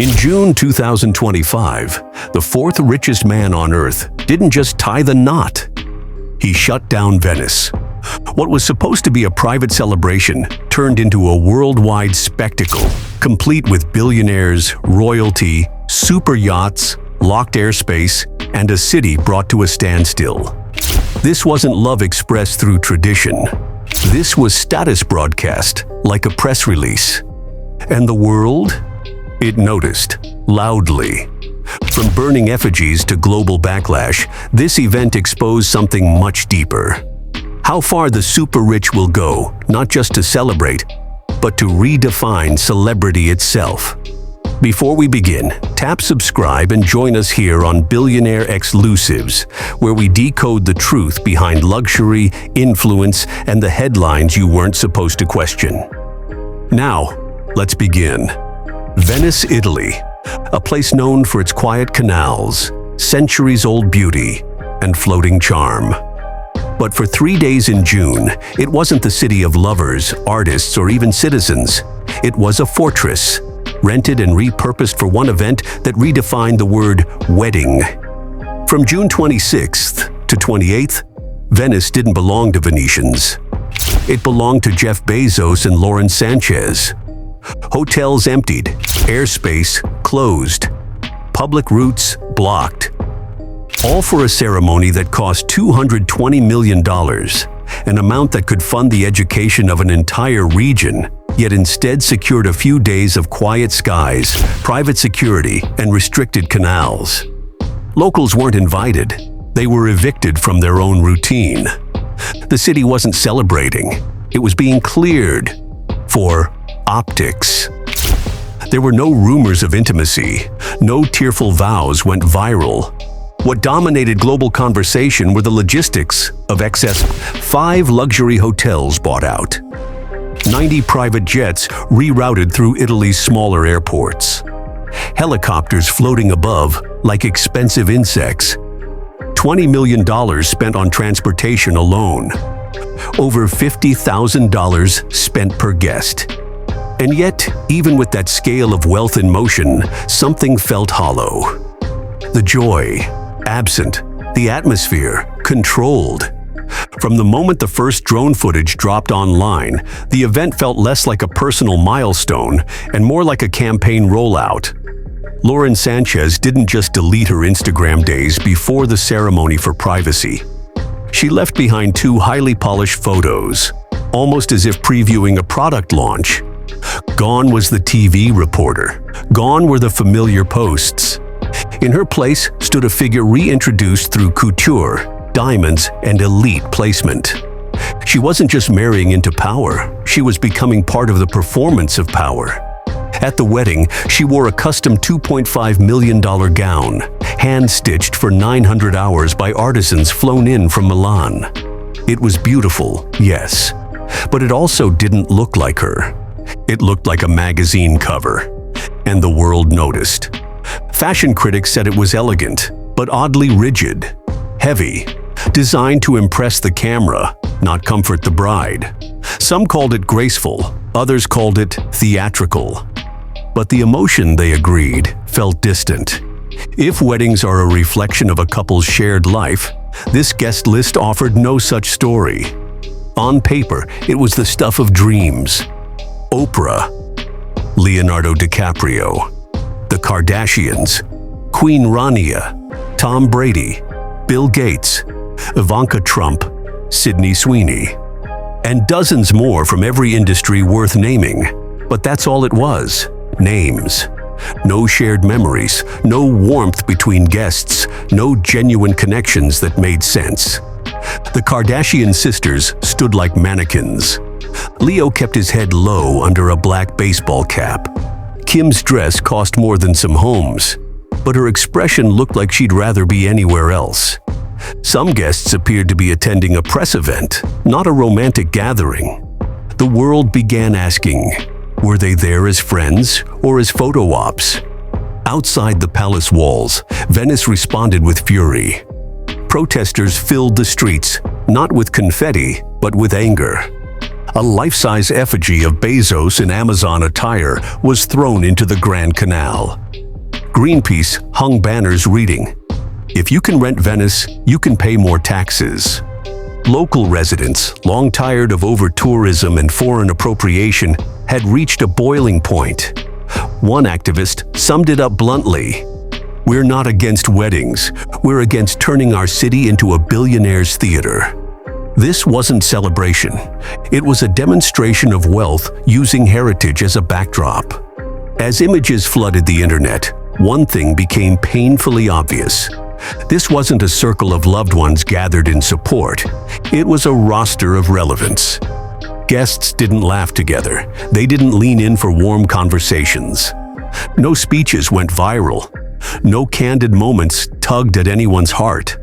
In June 2025, the fourth richest man on Earth didn't just tie the knot. He shut down Venice. What was supposed to be a private celebration turned into a worldwide spectacle, complete with billionaires, royalty, super yachts, locked airspace, and a city brought to a standstill. This wasn't love expressed through tradition. This was status broadcast, like a press release. And the world? It noticed, loudly. From burning effigies to global backlash, this event exposed something much deeper. How far the super-rich will go, not just to celebrate, but to redefine celebrity itself. Before we begin, tap subscribe and join us here on Billionaire Exclusives, where we decode the truth behind luxury, influence, and the headlines you weren't supposed to question. Now, let's begin. Venice, Italy, a place known for its quiet canals, centuries-old beauty, and floating charm. But for 3 days in June, it wasn't the city of lovers, artists, or even citizens. It was a fortress, rented and repurposed for one event that redefined the word wedding. From June 26th to 28th, Venice didn't belong to Venetians. It belonged to Jeff Bezos and Lauren Sanchez. Hotels emptied, airspace closed, public routes blocked. All for a ceremony that cost $220 million, an amount that could fund the education of an entire region, yet instead secured a few days of quiet skies, private security, and restricted canals. Locals weren't invited. They were evicted from their own routine. The city wasn't celebrating. It was being cleared for optics. There were no rumors of intimacy. No tearful vows went viral. What dominated global conversation were the logistics of excess 5 luxury hotels bought out, 90 private jets rerouted through Italy's smaller airports, helicopters floating above like expensive insects, $20 million spent on transportation alone, over $50,000 spent per guest. And yet, even with that scale of wealth in motion, something felt hollow. The joy, absent, the atmosphere, controlled. From the moment the first drone footage dropped online, the event felt less like a personal milestone and more like a campaign rollout. Lauren Sanchez didn't just delete her Instagram days before the ceremony for privacy. She left behind 2 highly polished photos, almost as if previewing a product launch. Gone was the TV reporter. Gone were the familiar posts. In her place stood a figure reintroduced through couture, diamonds, and elite placement. She wasn't just marrying into power, she was becoming part of the performance of power. At the wedding, she wore a custom $2.5 million gown, hand-stitched for 900 hours by artisans flown in from Milan. It was beautiful, yes, but it also didn't look like her. It looked like a magazine cover, and the world noticed. Fashion critics said it was elegant, but oddly rigid, heavy, designed to impress the camera, not comfort the bride. Some called it graceful, others called it theatrical. But the emotion, they agreed, felt distant. If weddings are a reflection of a couple's shared life, this guest list offered no such story. On paper, it was the stuff of dreams. Oprah, Leonardo DiCaprio, the Kardashians, Queen Rania, Tom Brady, Bill Gates, Ivanka Trump, Sydney Sweeney, and dozens more from every industry worth naming. But that's all it was, names. No shared memories, no warmth between guests, no genuine connections that made sense. The Kardashian sisters stood like mannequins. Leo kept his head low under a black baseball cap. Kim's dress cost more than some homes, but her expression looked like she'd rather be anywhere else. Some guests appeared to be attending a press event, not a romantic gathering. The world began asking, were they there as friends or as photo ops? Outside the palace walls, Venice responded with fury. Protesters filled the streets, not with confetti, but with anger. A life-size effigy of Bezos in Amazon attire was thrown into the Grand Canal. Greenpeace hung banners reading, "If you can rent Venice, you can pay more taxes." Local residents, long tired of over-tourism and foreign appropriation, had reached a boiling point. One activist summed it up bluntly, "We're not against weddings, we're against turning our city into a billionaire's theater." This wasn't celebration. It was a demonstration of wealth using heritage as a backdrop. As images flooded the internet, one thing became painfully obvious. This wasn't a circle of loved ones gathered in support. It was a roster of relevance. Guests didn't laugh together. They didn't lean in for warm conversations. No speeches went viral. No candid moments tugged at anyone's heart.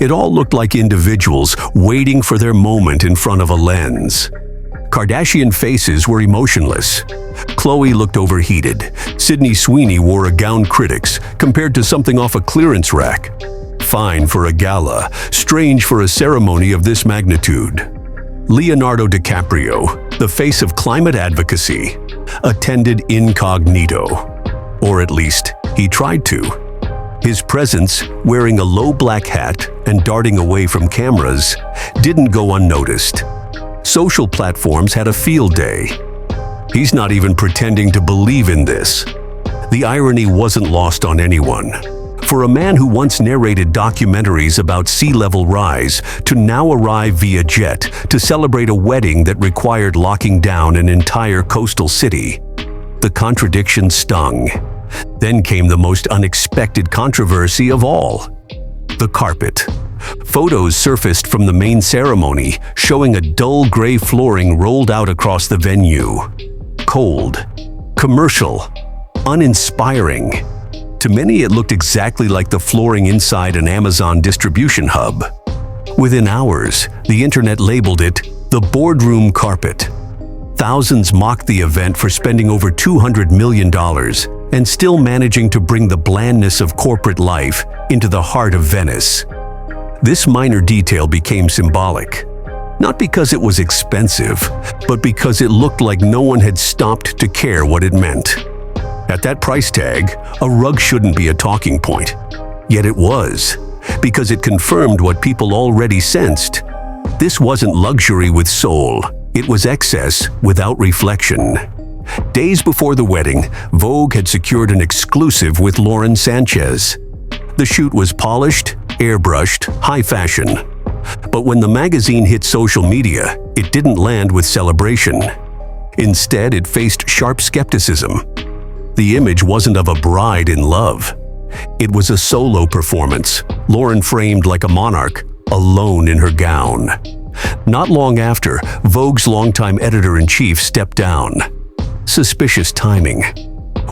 It all looked like individuals waiting for their moment in front of a lens. Kardashian faces were emotionless. Khloe looked overheated. Sydney Sweeney wore a gown critics compared to something off a clearance rack. Fine for a gala, strange for a ceremony of this magnitude. Leonardo DiCaprio, the face of climate advocacy, attended incognito. Or at least, he tried to. His presence, wearing a low black hat and darting away from cameras, didn't go unnoticed. Social platforms had a field day. He's not even pretending to believe in this. The irony wasn't lost on anyone. For a man who once narrated documentaries about sea level rise to now arrive via jet to celebrate a wedding that required locking down an entire coastal city, the contradiction stung. Then came the most unexpected controversy of all: the carpet. Photos surfaced from the main ceremony showing a dull gray flooring rolled out across the venue. Cold, commercial, uninspiring. To many, it looked exactly like the flooring inside an Amazon distribution hub. Within hours, the internet labeled it the boardroom carpet. Thousands mocked the event for spending over $200 million and still managing to bring the blandness of corporate life into the heart of Venice. This minor detail became symbolic, not because it was expensive, but because it looked like no one had stopped to care what it meant. At that price tag, a rug shouldn't be a talking point. Yet it was, because it confirmed what people already sensed. This wasn't luxury with soul, it was excess without reflection. Days before the wedding, Vogue had secured an exclusive with Lauren Sanchez. The shoot was polished, airbrushed, high fashion. But when the magazine hit social media, it didn't land with celebration. Instead, it faced sharp skepticism. The image wasn't of a bride in love. It was a solo performance, Lauren framed like a monarch, alone in her gown. Not long after, Vogue's longtime editor-in-chief stepped down. Suspicious timing.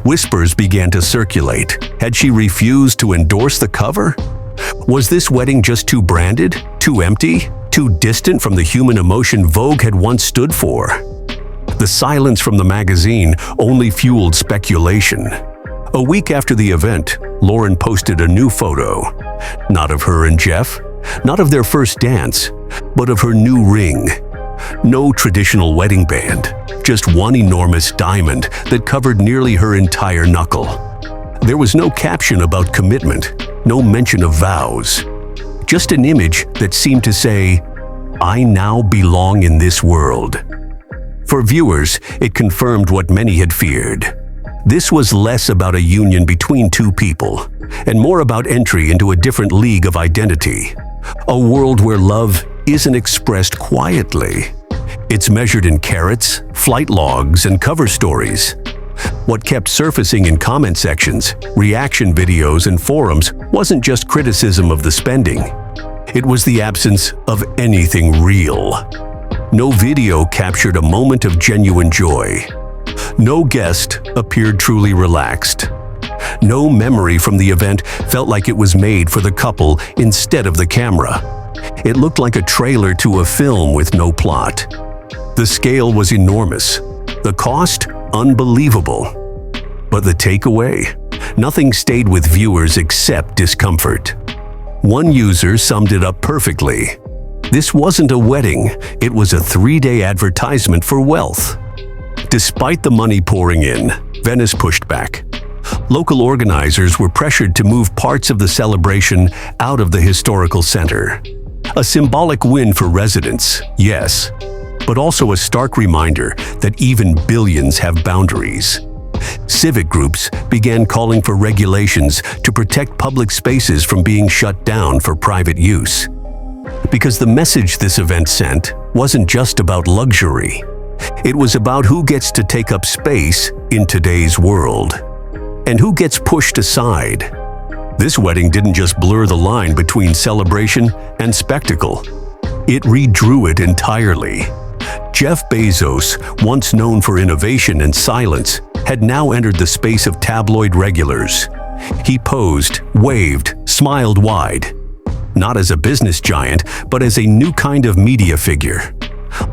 Whispers began to circulate. Had she refused to endorse the cover? Was this wedding just too branded, too empty, too distant from the human emotion Vogue had once stood for? The silence from the magazine only fueled speculation. A week after the event, Lauren posted a new photo. Not of her and Jeff, not of their first dance, but of her new ring. No traditional wedding band, just one enormous diamond that covered nearly her entire knuckle. There was no caption about commitment, no mention of vows. Just an image that seemed to say, "I now belong in this world." For viewers, it confirmed what many had feared. This was less about a union between two people, and more about entry into a different league of identity. A world where love isn't expressed quietly. It's measured in carats, flight logs, and cover stories. What kept surfacing in comment sections, reaction videos, and forums wasn't just criticism of the spending. It was the absence of anything real. No video captured a moment of genuine joy. No guest appeared truly relaxed. No memory from the event felt like it was made for the couple instead of the camera. It looked like a trailer to a film with no plot. The scale was enormous. The cost, unbelievable. But the takeaway? Nothing stayed with viewers except discomfort. One user summed it up perfectly. This wasn't a wedding, it was a 3-day advertisement for wealth. Despite the money pouring in, Venice pushed back. Local organizers were pressured to move parts of the celebration out of the historical center. A symbolic win for residents, yes, but also a stark reminder that even billions have boundaries. Civic groups began calling for regulations to protect public spaces from being shut down for private use. Because the message this event sent wasn't just about luxury. It was about who gets to take up space in today's world, and who gets pushed aside. This wedding didn't just blur the line between celebration and spectacle. It redrew it entirely. Jeff Bezos, once known for innovation and silence, had now entered the space of tabloid regulars. He posed, waved, smiled wide. Not as a business giant, but as a new kind of media figure.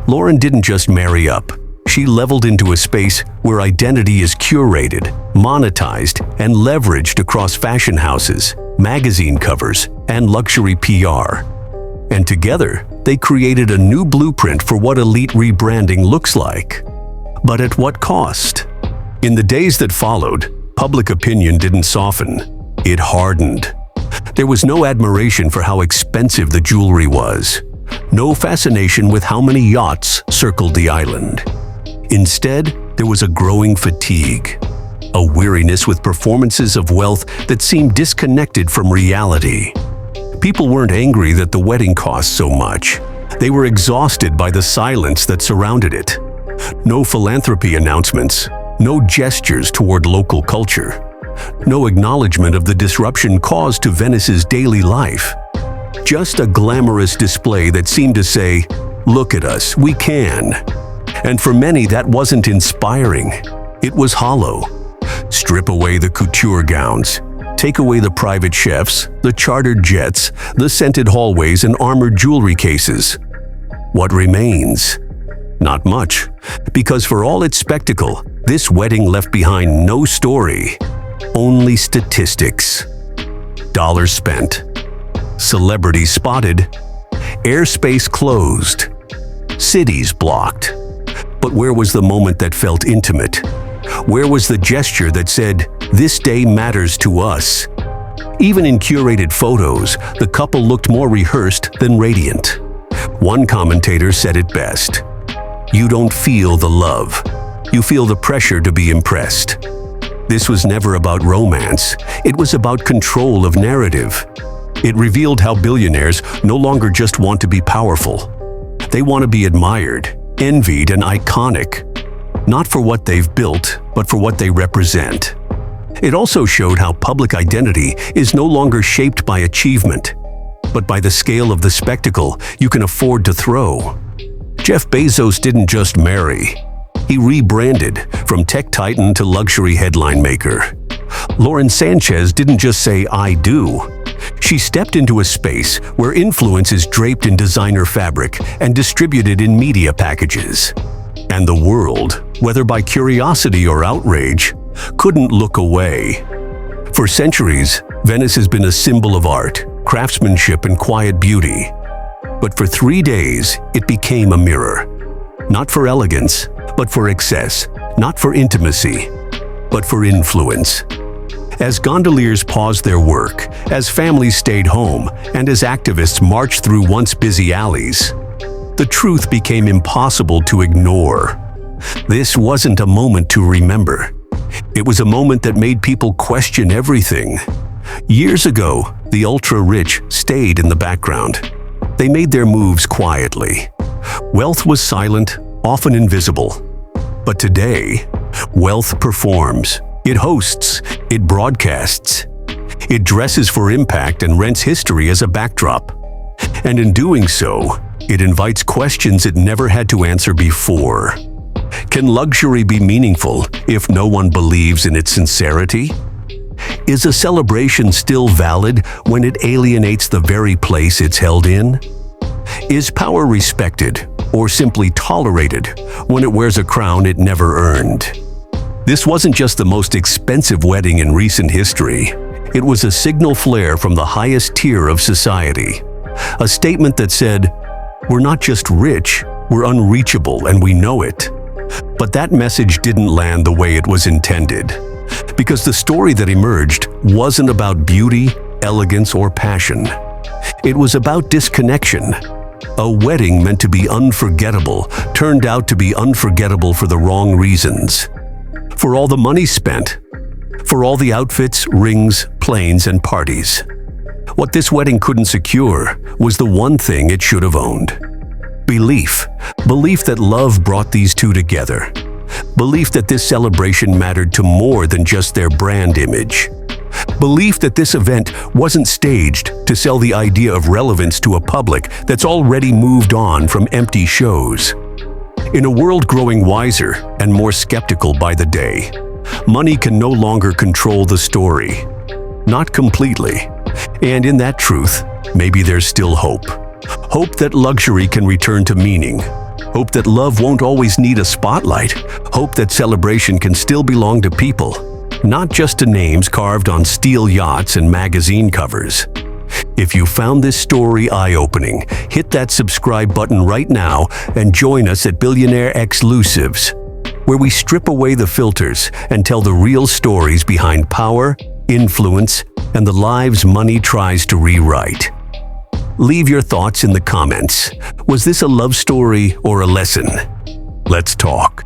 Lauren didn't just marry up. She leveled into a space where identity is curated, monetized, and leveraged across fashion houses, magazine covers, and luxury PR. And together, they created a new blueprint for what elite rebranding looks like. But at what cost? In the days that followed, public opinion didn't soften. It hardened. There was no admiration for how expensive the jewelry was. No fascination with how many yachts circled the island. Instead, there was a growing fatigue, a weariness with performances of wealth that seemed disconnected from reality. People weren't angry that the wedding cost so much. They were exhausted by the silence that surrounded it. No philanthropy announcements, no gestures toward local culture, no acknowledgement of the disruption caused to Venice's daily life. Just a glamorous display that seemed to say, "Look at us, we can." And for many, that wasn't inspiring. It was hollow. Strip away the couture gowns. Take away the private chefs, the chartered jets, the scented hallways and armored jewelry cases. What remains? Not much, because for all its spectacle, this wedding left behind no story, only statistics. Dollars spent. Celebrities spotted. Airspace closed. Cities blocked. But where was the moment that felt intimate? Where was the gesture that said, "This day matters to us"? Even in curated photos, the couple looked more rehearsed than radiant. One commentator said it best: "You don't feel the love. You feel the pressure to be impressed." This was never about romance. It was about control of narrative. It revealed how billionaires no longer just want to be powerful. They want to be admired, envied, and iconic. Not for what they've built, but for what they represent. It also showed how public identity is no longer shaped by achievement, but by the scale of the spectacle you can afford to throw. Jeff Bezos didn't just marry. He rebranded from tech titan to luxury headline maker. Lauren Sanchez didn't just say, "I do." She stepped into a space where influence is draped in designer fabric and distributed in media packages. And the world, whether by curiosity or outrage, couldn't look away. For centuries, Venice has been a symbol of art, craftsmanship, and quiet beauty. But for 3 days, it became a mirror. Not for elegance, but for excess. Not for intimacy, but for influence. As gondoliers paused their work, as families stayed home, and as activists marched through once busy alleys, the truth became impossible to ignore. This wasn't a moment to remember. It was a moment that made people question everything. Years ago, the ultra-rich stayed in the background. They made their moves quietly. Wealth was silent, often invisible. But today, wealth performs. It hosts, it broadcasts. It dresses for impact and rents history as a backdrop. And in doing so, it invites questions it never had to answer before. Can luxury be meaningful if no one believes in its sincerity? Is a celebration still valid when it alienates the very place it's held in? Is power respected or simply tolerated when it wears a crown it never earned? This wasn't just the most expensive wedding in recent history. It was a signal flare from the highest tier of society. A statement that said, "We're not just rich, we're unreachable and we know it." But that message didn't land the way it was intended. Because the story that emerged wasn't about beauty, elegance, or passion. It was about disconnection. A wedding meant to be unforgettable turned out to be unforgettable for the wrong reasons. For all the money spent. For all the outfits, rings, planes, and parties. What this wedding couldn't secure was the one thing it should have owned. Belief. Belief that love brought these two together. Belief that this celebration mattered to more than just their brand image. Belief that this event wasn't staged to sell the idea of relevance to a public that's already moved on from empty shows. In a world growing wiser and more skeptical by the day, money can no longer control the story. Not completely. And in that truth, maybe there's still hope. Hope that luxury can return to meaning. Hope that love won't always need a spotlight. Hope that celebration can still belong to people, not just to names carved on steel yachts and magazine covers. If you found this story eye-opening, hit that subscribe button right now and join us at Billionaire Exclusives, where we strip away the filters and tell the real stories behind power, influence, and the lives money tries to rewrite. Leave your thoughts in the comments. Was this a love story or a lesson? Let's talk.